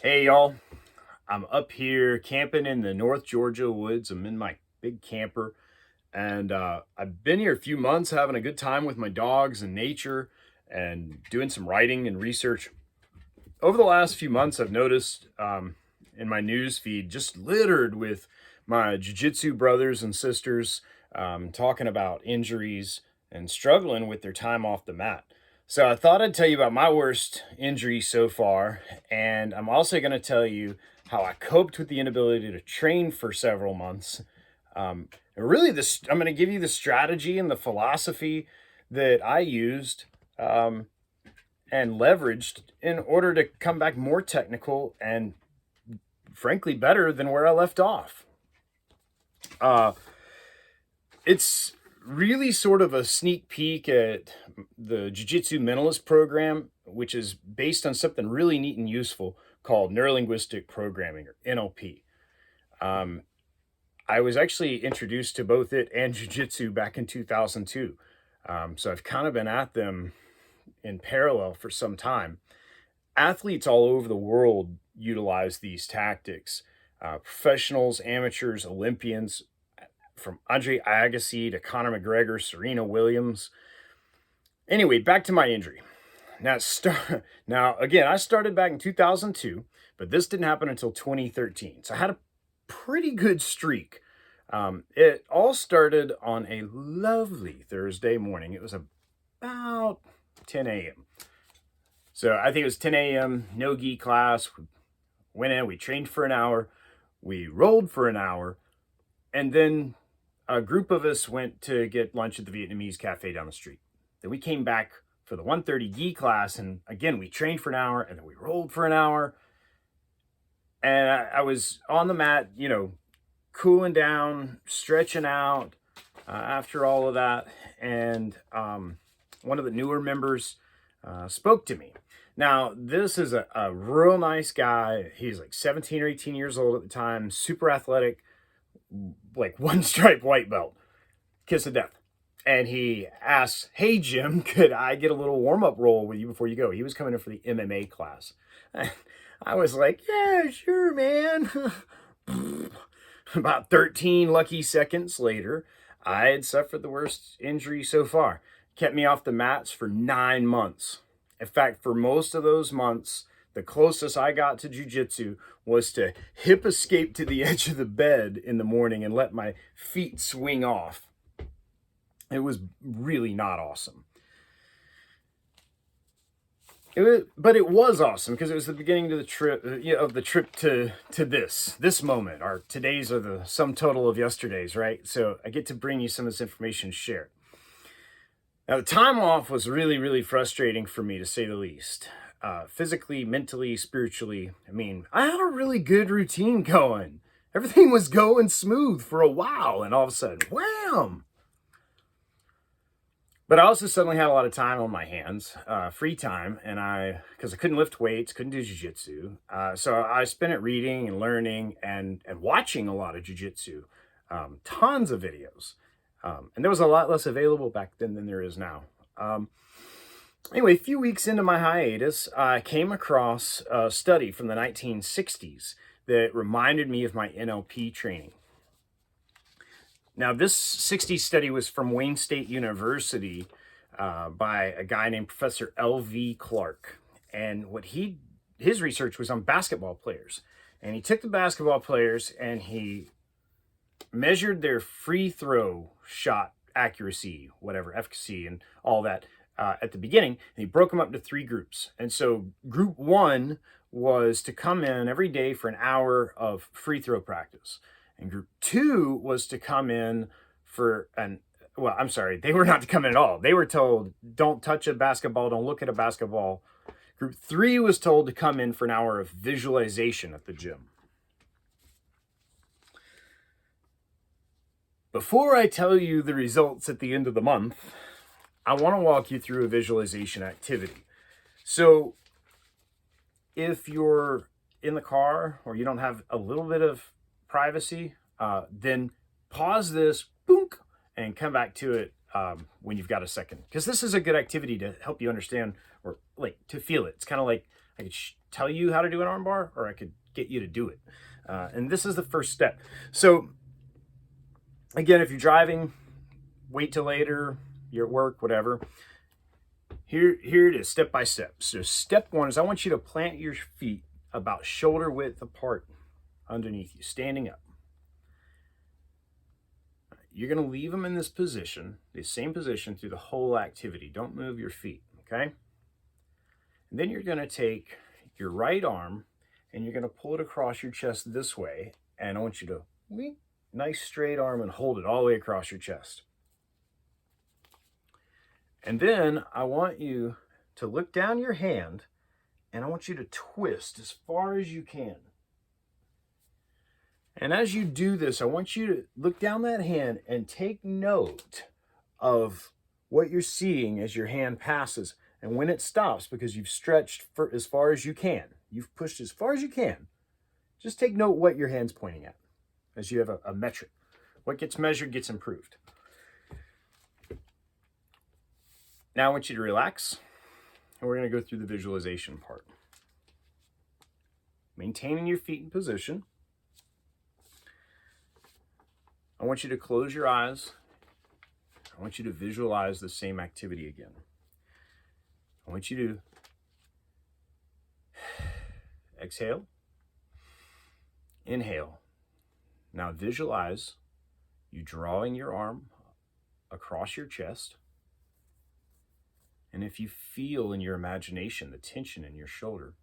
Hey y'all, I'm up here camping in the North Georgia woods. I'm in my big camper and I've been here a few months having a good time with my dogs and nature and doing some writing and research. Over the last few months, I've noticed in my news feed just littered with my jiu-jitsu brothers and sisters talking about injuries and struggling with their time off the mat. So I thought I'd tell you about my worst injury so far, and I'm also going to tell you how I coped with the inability to train for several months. And really, this I'm going to give you the strategy and the philosophy that I used and leveraged in order to come back more technical and, frankly, better than where I left off. Uh, it's really sort of a sneak peek at the Jiu-Jitsu Mentalist program, which is based on something really neat and useful called neurolinguistic programming, or NLP. Um, I was actually introduced to both it and Jiu-Jitsu back in 2002. So I've kind of been at them in parallel for some time. Athletes all over the world utilize these tactics. Professionals, amateurs, Olympians, from Andre Agassi to Conor McGregor, Serena Williams. Anyway, back to my injury. Now again, I started back in 2002, but this didn't happen until 2013. So I had a pretty good streak. It all started on a lovely Thursday morning. It was about 10 a.m. So I think it was 10 a.m., no gi class. We went in, we trained for an hour, we rolled for an hour, and then a group of us went to get lunch at the Vietnamese cafe down the street. Then we came back for the 1:30 gi class, and again, we trained for an hour, and then we rolled for an hour. And I was on the mat, cooling down, stretching out after all of that. And one of the newer members spoke to me. Now, this is a real nice guy. He's like 17 or 18 years old at the time, super athletic, like one stripe white belt, kiss of death. And he asks, "Hey, Jim, could I get a little warm-up roll with you before you go?" He was coming in for the MMA class. I was like, "Yeah, sure, man." About 13 lucky seconds later, I had suffered the worst injury so far. Kept me off the mats for 9 months. In fact, for most of those months, the closest I got to jiu-jitsu was to hip escape to the edge of the bed in the morning and let my feet swing off. It was really not awesome. But it was awesome because it was the beginning of the trip, to this moment. Our today's are the sum total of yesterday's, right? So I get to bring you some of this information to share. Now, the time off was really, really frustrating for me, to say the least. Physically, mentally, spiritually. I mean, I had a really good routine going. Everything was going smooth for a while, and all of a sudden, wham! But I also suddenly had a lot of time on my hands, free time, and because I couldn't lift weights, couldn't do jiu-jitsu. So I spent it reading and learning and watching a lot of jiu-jitsu, tons of videos. And there was a lot less available back then than there is now. Anyway, a few weeks into my hiatus, I came across a study from the 1960s that reminded me of my NLP training. Now, this 60s study was from Wayne State University by a guy named Professor L.V. Clark. And his research was on basketball players. And he took the basketball players and he measured their free throw shot accuracy, whatever, efficacy, and all that at the beginning. And he broke them up into three groups. And so group one was to come in every day for an hour of free throw practice. And group two was to come in they were not to come in at all. They were told, don't touch a basketball, don't look at a basketball. Group three was told to come in for an hour of visualization at the gym. Before I tell you the results at the end of the month, I want to walk you through a visualization activity. So if you're in the car or you don't have a little bit of privacy, then pause this, boonk, and come back to it when you've got a second. Because this is a good activity to help you understand, or like to feel it. It's kind of like I could tell you how to do an arm bar, or I could get you to do it. And this is the first step. So again, if you're driving, wait till later, you're at work, whatever. Here it is, step by step. So step one is I want you to plant your feet about shoulder width apart underneath you, standing up. You're going to leave them in this position, the same position through the whole activity. Don't move your feet, okay? And then you're going to take your right arm and you're going to pull it across your chest this way. And I want you to, nice straight arm, and hold it all the way across your chest. And then I want you to look down your hand and I want you to twist as far as you can. And as you do this, I want you to look down that hand and take note of what you're seeing as your hand passes. And when it stops, because you've stretched for as far as you can, you've pushed as far as you can, just take note what your hand's pointing at as you have a metric. What gets measured gets improved. Now I want you to relax, and we're going to go through the visualization part. Maintaining your feet in position. I want you to close your eyes. I want you to visualize the same activity again. I want you to exhale, inhale. Now visualize you drawing your arm across your chest. And if you feel in your imagination the tension in your shoulder,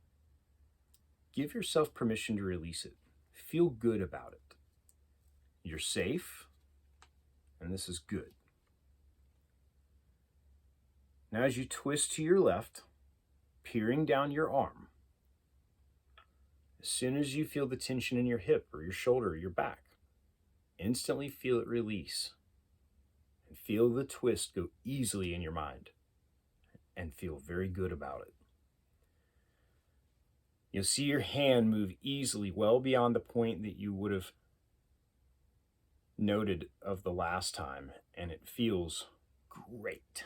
give yourself permission to release it. Feel good about it. You're safe, and this is good. Now as you twist to your left, peering down your arm, as soon as you feel the tension in your hip or your shoulder or your back, instantly feel it release. And feel the twist go easily in your mind. And feel very good about it. You'll see your hand move easily well beyond the point that you would have noted of the last time, and it feels great.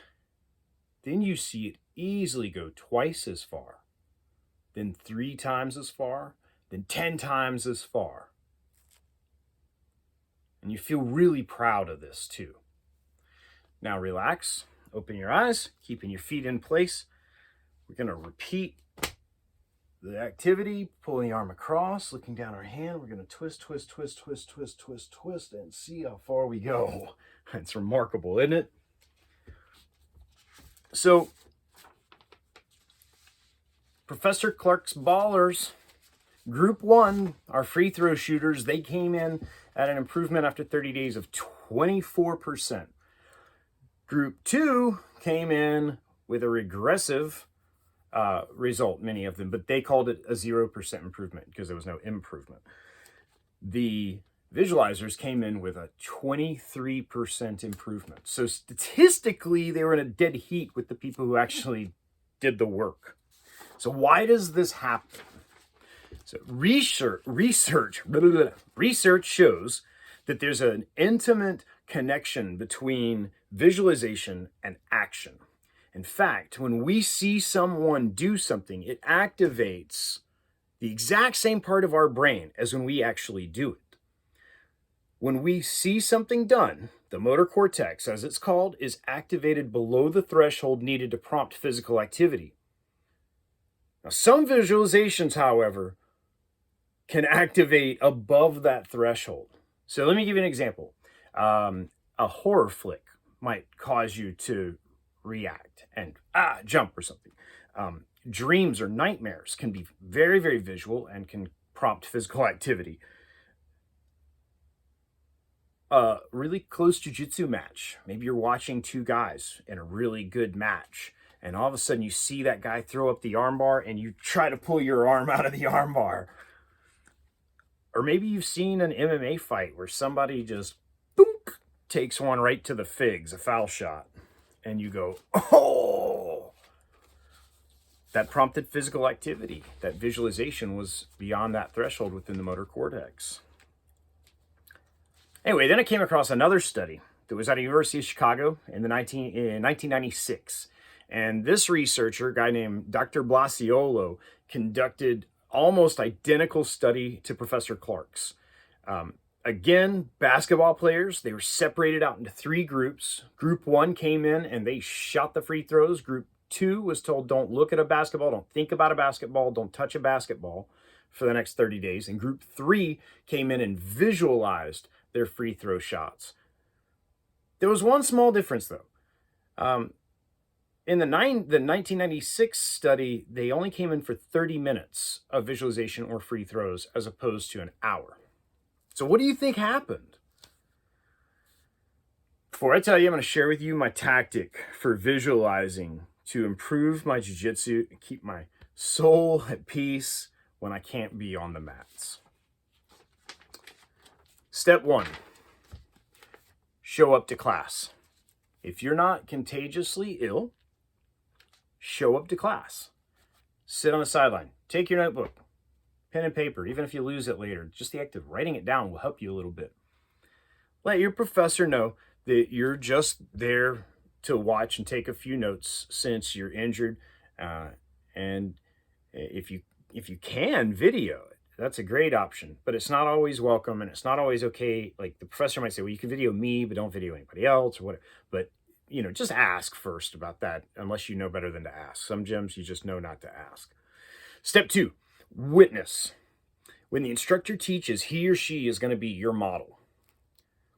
Then you see it easily go twice as far, then 3 times as far, then 10 times as far. And you feel really proud of this too. Now relax, open your eyes, keeping your feet in place. We're going to repeat the activity, pulling the arm across, looking down our hand. We're going to twist, twist, twist, twist, twist, twist, twist, and see how far we go. It's remarkable, isn't it? So, Professor Clark's Ballers, Group 1, our free throw shooters, they came in at an improvement after 30 days of 24%. Group 2 came in with a regressive result, many of them, but they called it a 0% improvement because there was no improvement. The visualizers came in with a 23% improvement. So statistically, they were in a dead heat with the people who actually did the work. So why does this happen? So research shows that there's an intimate connection between visualization and action. In fact, when we see someone do something, it activates the exact same part of our brain as when we actually do it. When we see something done, the motor cortex, as it's called, is activated below the threshold needed to prompt physical activity. Now, some visualizations, however, can activate above that threshold. So let me give you an example. A horror flick might cause you to react and jump or something. Dreams or nightmares can be very, very visual and can prompt physical activity. A really close jiu-jitsu match. Maybe you're watching 2 guys in a really good match, and all of a sudden you see that guy throw up the armbar and you try to pull your arm out of the armbar. Or maybe you've seen an MMA fight where somebody just boonk, takes one right to the figs, a foul shot, and you go, oh! That prompted physical activity. That visualization was beyond that threshold within the motor cortex. Anyway, then I came across another study that was at the University of Chicago in 1996. And this researcher, a guy named Dr. Blasiolo, conducted almost identical study to Professor Clark's. Again, basketball players, they were separated out into 3 groups. Group 1 came in and they shot the free throws. Group 2 was told, don't look at a basketball, don't think about a basketball, don't touch a basketball for the next 30 days. And group 3 came in and visualized their free throw shots. There was one small difference, though. In the 1996 study, they only came in for 30 minutes of visualization or free throws as opposed to an hour. So what do you think happened? Before I tell you, I'm going to share with you my tactic for visualizing to improve my jiu-jitsu and keep my soul at peace when I can't be on the mats. Step 1, show up to class. If you're not contagiously ill, show up to class. Sit on the sideline. Take your notebook, pen and paper, even if you lose it later. Just the act of writing it down will help you a little bit. Let your professor know that you're just there to watch and take a few notes since you're injured. And if you can, video it. That's a great option, but it's not always welcome and it's not always okay. Like the professor might say, well, you can video me, but don't video anybody else or whatever. But, just ask first about that unless you know better than to ask. Some gyms, you just know not to ask. Step 2, witness. When the instructor teaches, he or she is going to be your model.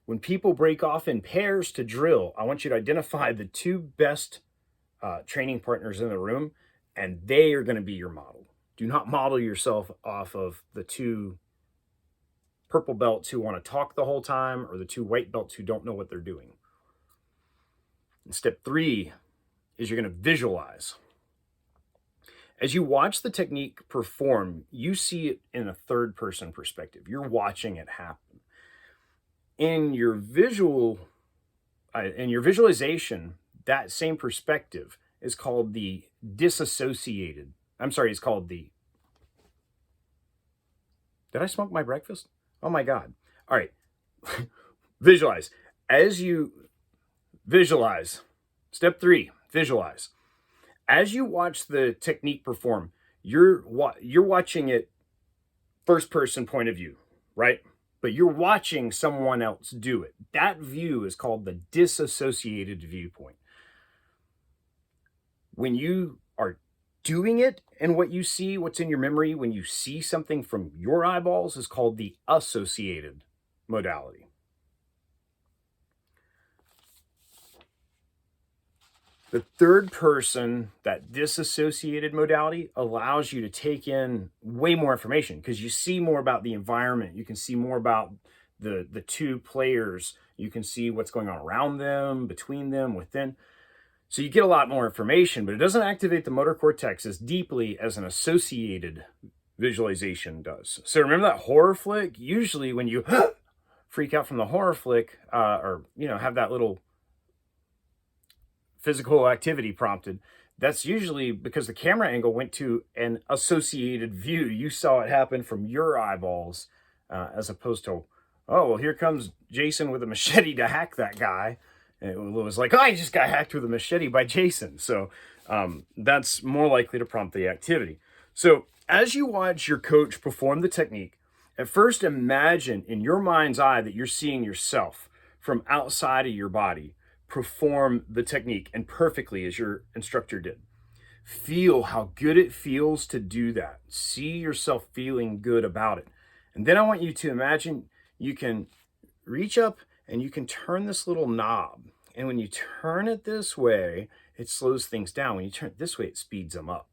When people break off in pairs to drill, I want you to identify the 2 best training partners in the room, and they are going to be your model. Do not model yourself off of the 2 purple belts who want to talk the whole time or the 2 white belts who don't know what they're doing. And step 3 is you're going to visualize. As you watch the technique perform, you see it in a third-person perspective. You're watching it happen. In your visualization, that same perspective is called the disassociated. It's called the... Did I smoke my breakfast? Oh my God. All right. Visualize. As you visualize, step 3, visualize. As you watch the technique perform, you're watching it first person point of view, right? But you're watching someone else do it. That view is called the disassociated viewpoint. When you are doing it and what you see, what's in your memory, when you see something from your eyeballs is called the associated modality. The third person, that disassociated modality, allows you to take in way more information because you see more about the environment. You can see more about the 2 players. You can see what's going on around them, between them, within. So you get a lot more information, but it doesn't activate the motor cortex as deeply as an associated visualization does. So remember that horror flick? Usually when you freak out from the horror flick or have that little physical activity prompted, that's usually because the camera angle went to an associated view. You saw it happen from your eyeballs as opposed to, oh, well, here comes Jason with a machete to hack that guy. And it was like, oh, I just got hacked with a machete by Jason. So that's more likely to prompt the activity. So as you watch your coach perform the technique, at first imagine in your mind's eye that you're seeing yourself from outside of your body perform the technique and perfectly as your instructor did. Feel how good it feels to do that. See yourself feeling good about it. And then I want you to imagine you can reach up and you can turn this little knob. And when you turn it this way, it slows things down. When you turn it this way, it speeds them up.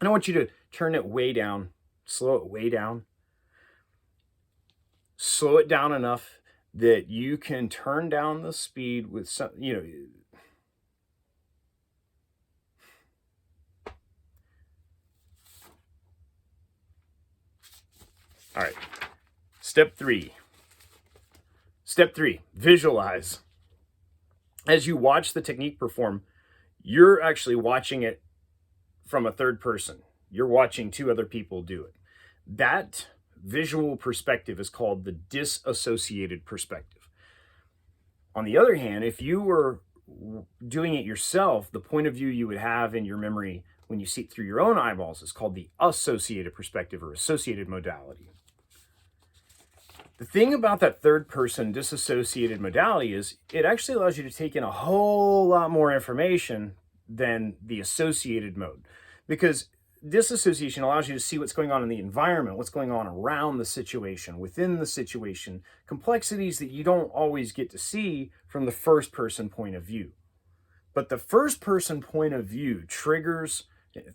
And I want you to turn it way down, slow it way down. Slow it down enough that you can turn down the speed with some, All right. Step 3, visualize. As you watch the technique perform, you're actually watching it from a third person. You're watching 2 other people do it. That visual perspective is called the disassociated perspective. On the other hand, if you were doing it yourself, the point of view you would have in your memory when you see it through your own eyeballs is called the associated perspective or associated modality. The thing about that third person disassociated modality is it actually allows you to take in a whole lot more information than the associated mode, because disassociation allows you to see what's going on in the environment, what's going on around the situation, within the situation, complexities that you don't always get to see from the first person point of view. But the first person point of view triggers,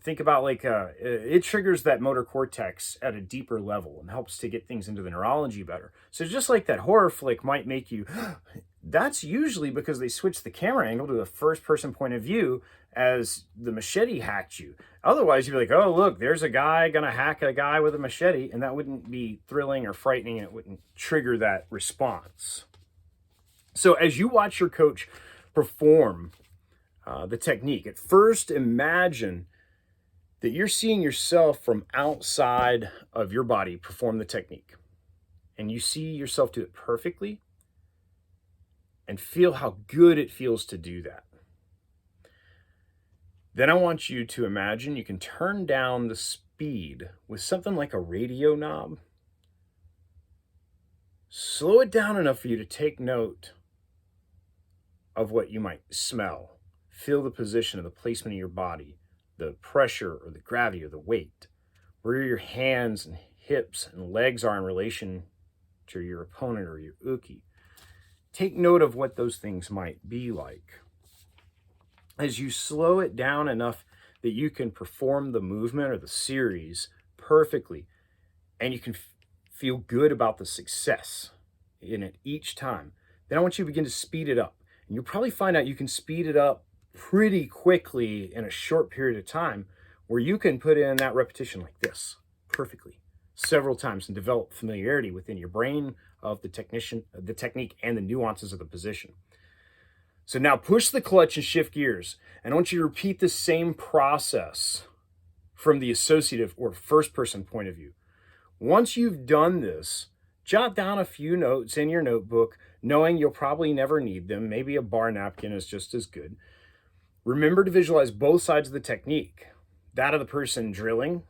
think about it triggers that motor cortex at a deeper level and helps to get things into the neurology better. So just like that horror flick might make you, that's usually because they switched the camera angle to a first person point of view as the machete hacked you. Otherwise, you'd be like, oh, look, there's a guy gonna hack a guy with a machete, and that wouldn't be thrilling or frightening, and it wouldn't trigger that response. So as you watch your coach perform the technique, at first imagine that you're seeing yourself from outside of your body perform the technique, and you see yourself do it perfectly, and feel how good it feels to do that. Then I want you to imagine you can turn down the speed with something like a radio knob. Slow it down enough for you to take note of what you might smell. Feel the position of the placement of your body, the pressure or the gravity or the weight, where your hands and hips and legs are in relation to your opponent or your uke. Take note of what those things might be like. As you slow it down enough that you can perform the movement or the series perfectly, and you can feel good about the success in it each time, then I want you to begin to speed it up. And you'll probably find out you can speed it up pretty quickly in a short period of time, where you can put in that repetition like this perfectly several times and develop familiarity within your brain of the technique and the nuances of the position. So now push the clutch and shift gears. And I want you to repeat the same process from the associative or first person point of view. Once you've done this, jot down a few notes in your notebook, knowing you'll probably never need them. Maybe a bar napkin is just as good. Remember to visualize both sides of the technique, that of the person drilling,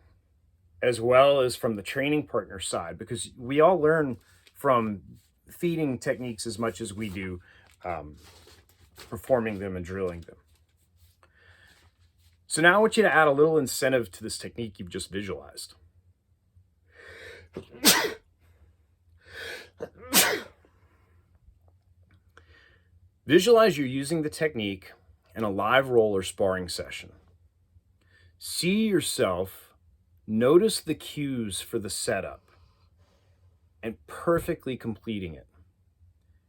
as well as from the training partner side, because we all learn from feeding techniques as much as we do performing them and drilling them. So now I want you to add a little incentive to this technique you've just visualized. Visualize you're using the technique in a live roller sparring session. See yourself, notice the cues for the setup, and perfectly completing it.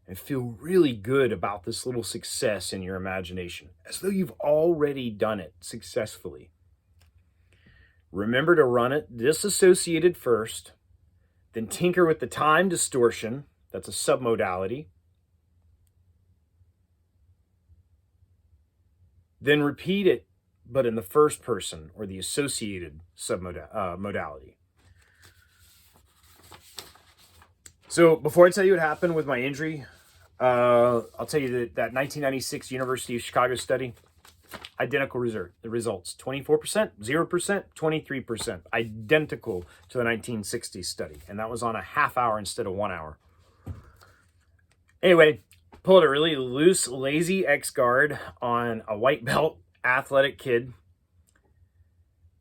And feel really good about this little success in your imagination, as though you've already done it successfully. Remember to run it disassociated first, then tinker with the time distortion, that's a submodality. Then repeat it, but in the first person or the associated submodality. So before I tell you what happened with my injury, I'll tell you that 1996 University of Chicago study, identical the results, 24%, 0%, 23%, identical to the 1960 study. And that was on a half hour instead of 1 hour. Anyway, pulled a really loose, lazy X guard on a white belt athletic kid.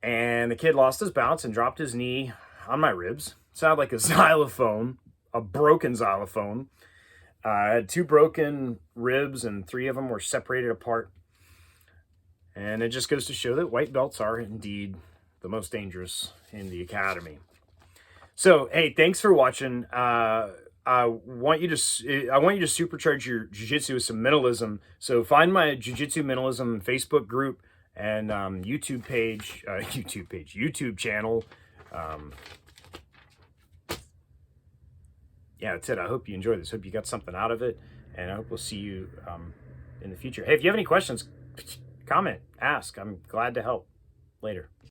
And the kid lost his balance and dropped his knee on my ribs. Sounded like a xylophone, a broken xylophone. I had 2 broken ribs and 3 of them were separated apart. And it just goes to show that white belts are indeed the most dangerous in the academy. So, hey, thanks for watching. I want you to supercharge your jiu-jitsu with some mentalism. So find my jiu-jitsu mentalism Facebook group and YouTube channel. Yeah, that's it. I hope you enjoyed this. Hope you got something out of it, and I hope we'll see you in the future. Hey, if you have any questions, comment, ask. I'm glad to help. Later.